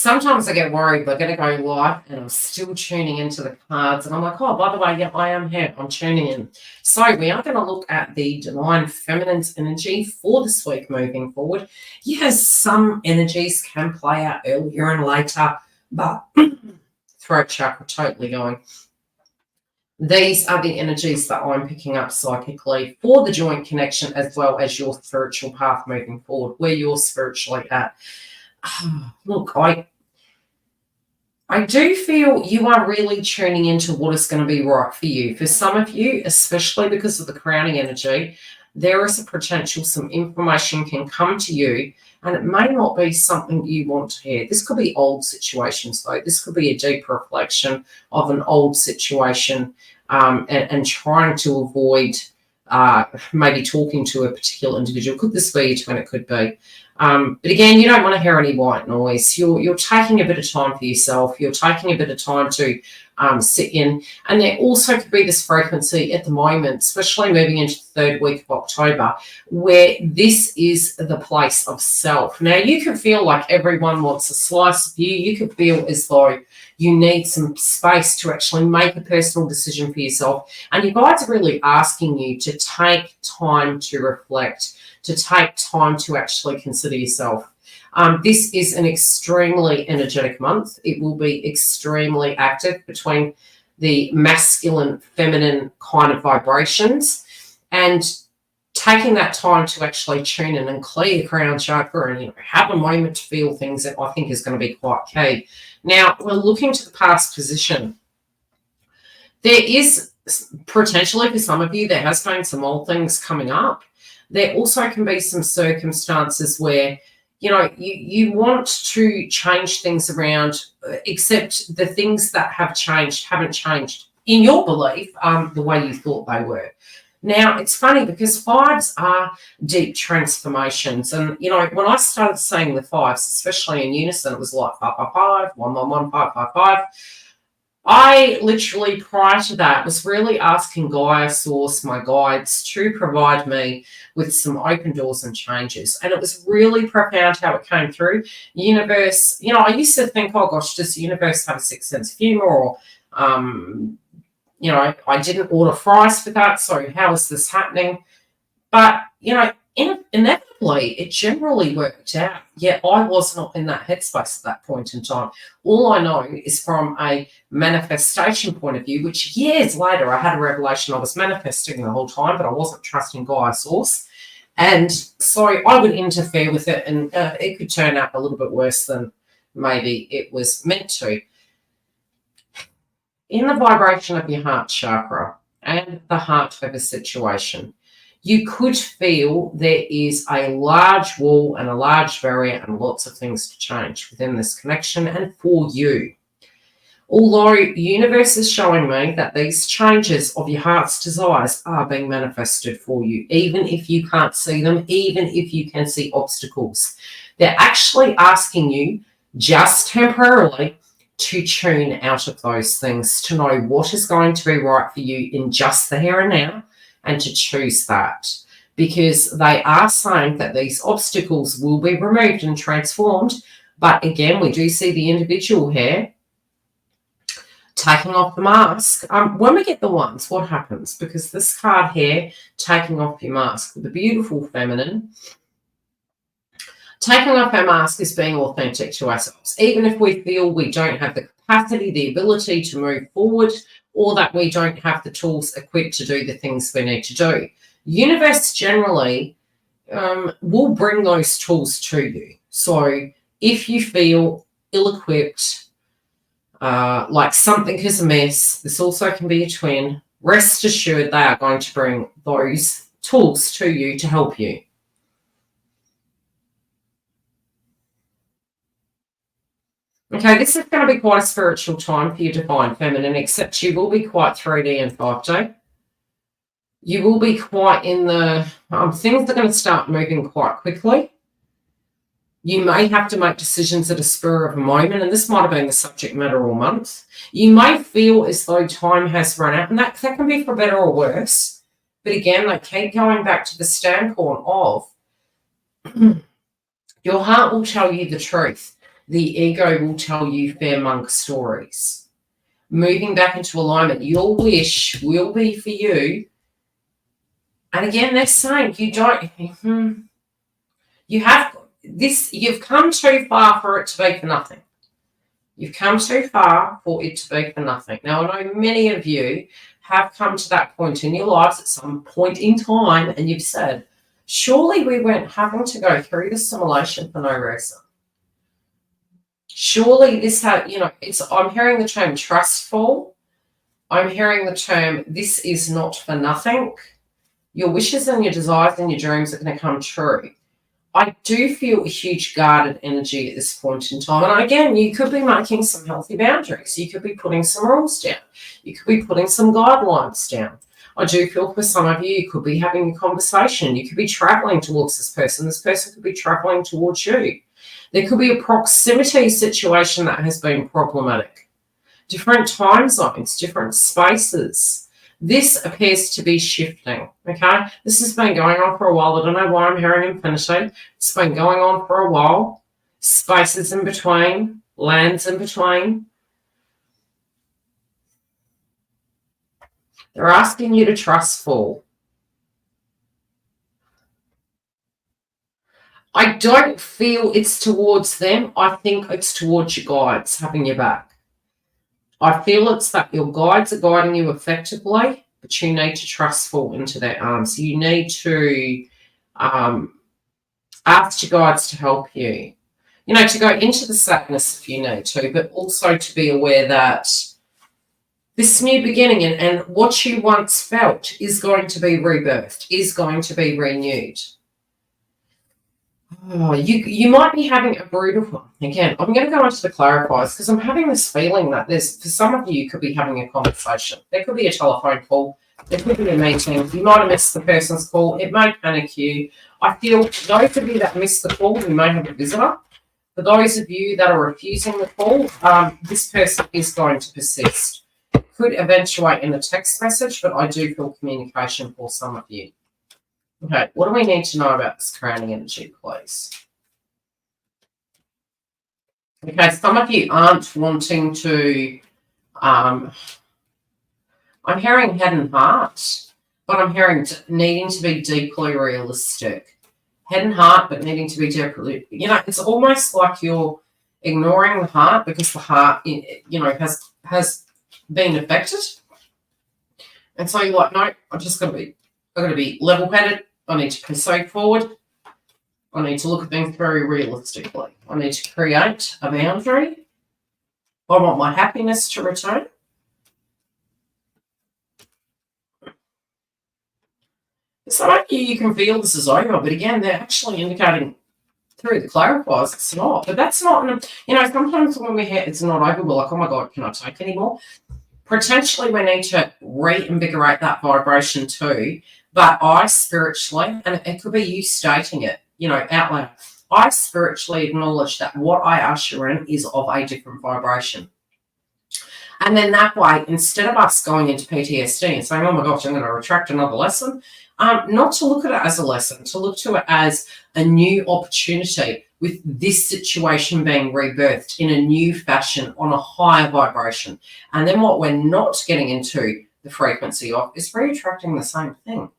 sometimes I get worried we're going to go live and I'm still tuning into the cards. And I'm like, oh, by the way, yeah, I am here. I'm tuning in. So we are going to look at the Divine Feminine's energy for this week moving forward. Yes, some energies can play out earlier and later, but throat chakra totally going. These are the energies that I'm picking up psychically for the joint connection as well as your spiritual path moving forward, where you're spiritually at. Look, I do feel you are really tuning into what is going to be right for you. For some of you, especially because of the crowning energy, there is a potential some information can come to you and it may not be something you want to hear. This could be old situations, though. This could be a deep reflection of an old situation and trying to avoid maybe talking to a particular individual. Could this be a twin? It could be. But again, you don't want to hear any white noise. You're taking a bit of time for yourself. You're taking a bit of time to sit in. And there also could be this frequency at the moment, especially moving into the third week of October, where this is the place of self. Now, you could feel like everyone wants a slice of you. You could feel as though you need some space to actually make a personal decision for yourself. And you guys are really asking you to take time to reflect, to take time to actually consider yourself. This is an extremely energetic month. It will be extremely active between the masculine, feminine kind of vibrations, and taking that time to actually tune in and clear your crown chakra and have a moment to feel things that I think is going to be quite key. Now, we're looking to the past position. There is potentially, for some of you, there has been some old things coming up. There also can be some circumstances where, you want to change things around, except the things that have changed haven't changed in your belief the way you thought they were. Now, it's funny because fives are deep transformations. And, when I started saying the fives, especially in unison, it was like 555, 111, 555. I literally, prior to that, was really asking Gaia, Source, my guides, to provide me with some open doors and changes. And it was really profound how it came through. Universe, I used to think, oh gosh, does the universe have a sixth sense of humor? Or, I didn't order fries for that, so how is this happening? But, inevitably, it generally worked out. Yet I was not in that headspace at that point in time. All I know is from a manifestation point of view, which years later I had a revelation I was manifesting the whole time, but I wasn't trusting Gaia Source. And so I would interfere with it, and it could turn out a little bit worse than maybe it was meant to. In the vibration of your heart chakra and the heart of a situation, you could feel there is a large wall and a large barrier and lots of things to change within this connection and for you. Although the universe is showing me that these changes of your heart's desires are being manifested for you, even if you can't see them, even if you can see obstacles. They're actually asking you just temporarily to tune out of those things, to know what is going to be right for you in just the here and now, and to choose that, because they are saying that these obstacles will be removed and transformed. But again, we do see the individual here taking off the mask. When we get the ones, what happens? Because this card here, taking off your mask, the beautiful feminine, taking off our mask is being authentic to ourselves. Even if we feel we don't have the capacity, the ability to move forward, or that we don't have the tools equipped to do the things we need to do. Universe generally will bring those tools to you. So if you feel ill-equipped, like something is a mess, this also can be a twin, rest assured they are going to bring those tools to you to help you. Okay, this is going to be quite a spiritual time for your divine feminine, except you will be quite 3D and 5D. You will be quite in the... things are going to start moving quite quickly. You may have to make decisions at a spur of a moment, and this might have been the subject matter all month. You may feel as though time has run out, and that can be for better or worse. But again, they keep going back to the standpoint of your heart will tell you the truth. the ego will tell you fearmonger stories. Moving back into alignment, your wish will be for you. And again, they're saying you don't, you have this, you've come too far for it to be for nothing. You've come too far for it to be for nothing. Now, I know many of you have come to that point in your lives at some point in time, and you've said, surely we weren't having to go through this simulation for no reason. Surely this had, I'm hearing the term trustful. I'm hearing the term, this is not for nothing. Your wishes and your desires and your dreams are going to come true. I do feel a huge guarded energy at this point in time. And again, you could be making some healthy boundaries. You could be putting some rules down. You could be putting some guidelines down. I do feel for some of you, you could be having a conversation. You could be traveling towards this person. This person could be traveling towards you. There could be a proximity situation that has been problematic. Different time zones, different spaces. This appears to be shifting, okay? This has been going on for a while. I don't know why I'm hearing infinity. It's been going on for a while. Spaces in between, lands in between. They're asking you to trust full. I don't feel it's towards them. I think it's towards your guides having your back. I feel it's that your guides are guiding you effectively, but you need to trust full into their arms. You need to ask your guides to help you. To go into the sadness if you need to, but also to be aware that this new beginning and what you once felt is going to be rebirthed, is going to be renewed. Oh, you might be having a brutal one. Again, I'm going to go into the clarifiers because I'm having this feeling that for some of you could be having a conversation. There could be a telephone call. There could be a meeting. You might have missed the person's call. It may panic you. I feel those of you that missed the call, we may have a visitor. For those of you that are refusing the call, this person is going to persist. It could eventuate in a text message, but I do feel communication for some of you. Okay, what do we need to know about this crowning energy, please? Okay, some of you aren't wanting to, I'm hearing head and heart, but I'm hearing needing to be deeply realistic. Head and heart, but needing to be deeply, it's almost like you're ignoring the heart because the heart, has been affected. And so you're like, no, I've got to be level-headed. I need to proceed forward. I need to look at things very realistically. I need to create a boundary. I want my happiness to return. Some of you can feel this is over, but again, they're actually indicating through the clarifiers it's not. But that's not, sometimes when we hear it's not over, we're like, oh my God, can I take anymore? Potentially we need to reinvigorate that vibration too. But I spiritually, and it could be you stating it, out loud, I spiritually acknowledge that what I usher in is of a different vibration. And then that way, instead of us going into PTSD and saying, oh my gosh, I'm going to retract another lesson, not to look at it as a lesson, to look to it as a new opportunity with this situation being rebirthed in a new fashion on a higher vibration. And then what we're not getting into the frequency of is re-attracting the same thing.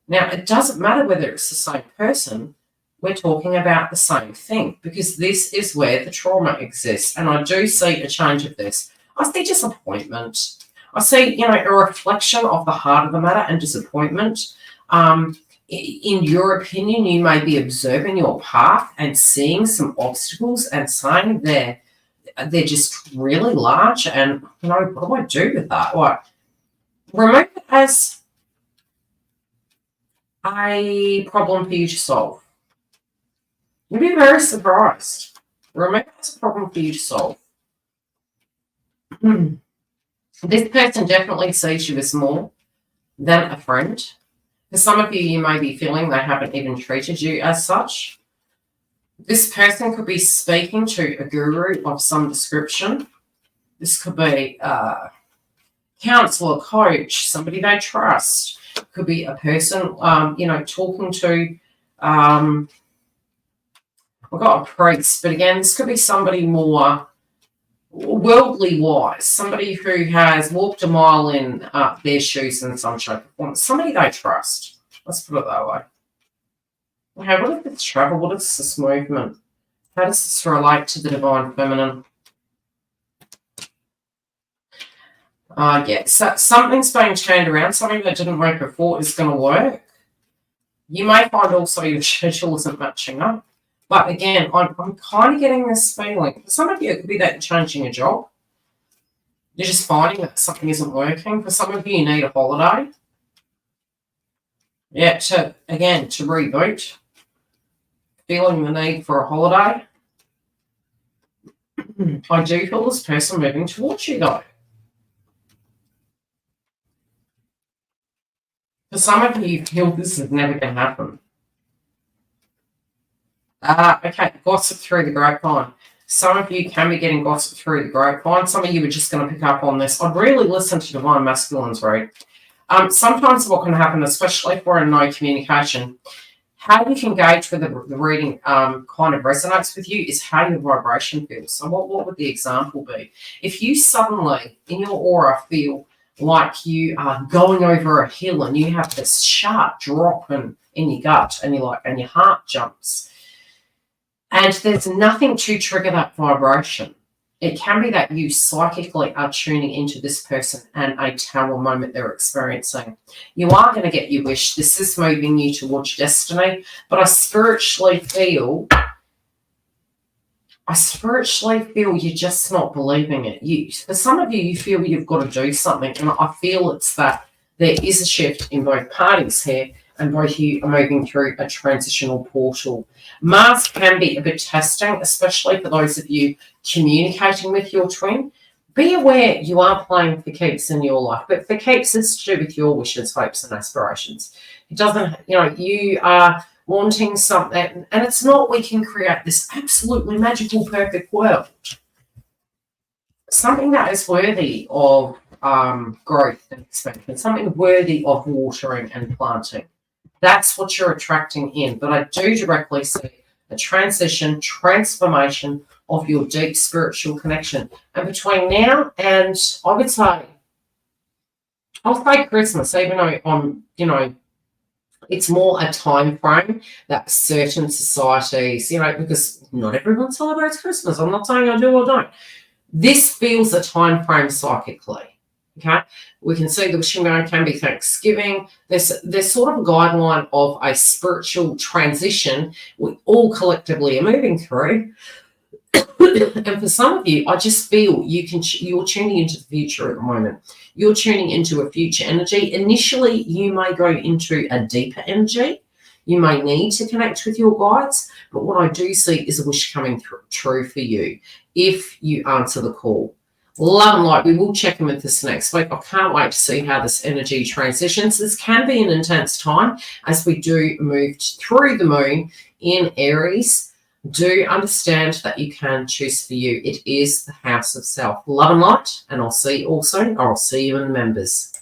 Now, it doesn't matter whether it's the same person, we're talking about the same thing because this is where the trauma exists. And I do see a change of this. I see disappointment. I see, a reflection of the heart of the matter and disappointment. In your opinion, you may be observing your path and seeing some obstacles and saying they're just really large. And, what do I do with that? What? Remove it as a problem for you to solve. You'll be very surprised. Remember, it's a problem for you to solve. This person definitely sees you as more than a friend. For some of you, you may be feeling they haven't even treated you as such. This person could be speaking to a guru of some description. This could be a counselor, coach, somebody they trust. Could be a person, talking to I've got a priest, but again, this could be somebody more worldly wise, somebody who has walked a mile in their shoes in some shape or form, somebody they trust. Let's put it that way. Okay, what is this travel? What is this movement? How does this relate to the divine feminine? Yeah, so something's being turned around. Something that didn't work before is going to work. You may find also your schedule isn't matching up. But again, I'm kind of getting this feeling. For some of you, it could be that you're changing a job. You're just finding that something isn't working. For some of you, you need a holiday. Yeah, to reboot. Feeling the need for a holiday. I do feel this person moving towards you, though. For some of you, you feel this is never going to happen. Okay, gossip through the grapevine. Some of you can be getting gossip through the grapevine. Some of you are just going to pick up on this. I'd really listen to divine masculines, right? Sometimes what can happen, especially if we're in no communication, how you can gauge whether the reading kind of resonates with you is how your vibration feels. So what would the example be? If you suddenly, in your aura, feel like you are going over a hill and you have this sharp drop in your gut and your heart jumps, and there's nothing to trigger that vibration. It can be that you psychically are tuning into this person and a tower moment they're experiencing. You are going to get your wish. This is moving you towards destiny. But I spiritually feel you're just not believing it. For some of you, you feel you've got to do something. And I feel it's that there is a shift in both parties here. And both you are moving through a transitional portal. Mars can be a bit testing, especially for those of you communicating with your twin. Be aware you are playing for keeps in your life, but for keeps is to do with your wishes, hopes, and aspirations. It doesn't, you are wanting something, and it's not we can create this absolutely magical, perfect world. Something that is worthy of growth and expansion, something worthy of watering and planting. That's what you're attracting in. But I do directly see a transformation of your deep spiritual connection. And between now and I'll say Christmas, even though it's more a time frame that certain societies, because not everyone celebrates Christmas. I'm not saying I do or don't. This feels a time frame psychically. Okay, we can see the wishing going can be Thanksgiving. There's sort of a guideline of a spiritual transition we all collectively are moving through. And for some of you, I just feel you're tuning into the future at the moment. You're tuning into a future energy. Initially, you may go into a deeper energy. You may need to connect with your guides, but what I do see is a wish coming true for you if you answer the call. Love and light. We will check in with this next week. I can't wait to see how this energy transitions. This can be an intense time as we do move through the moon in Aries. Do understand that you can choose for you. It is the house of self. Love and light, and I'll see you all soon. I'll see you in the members.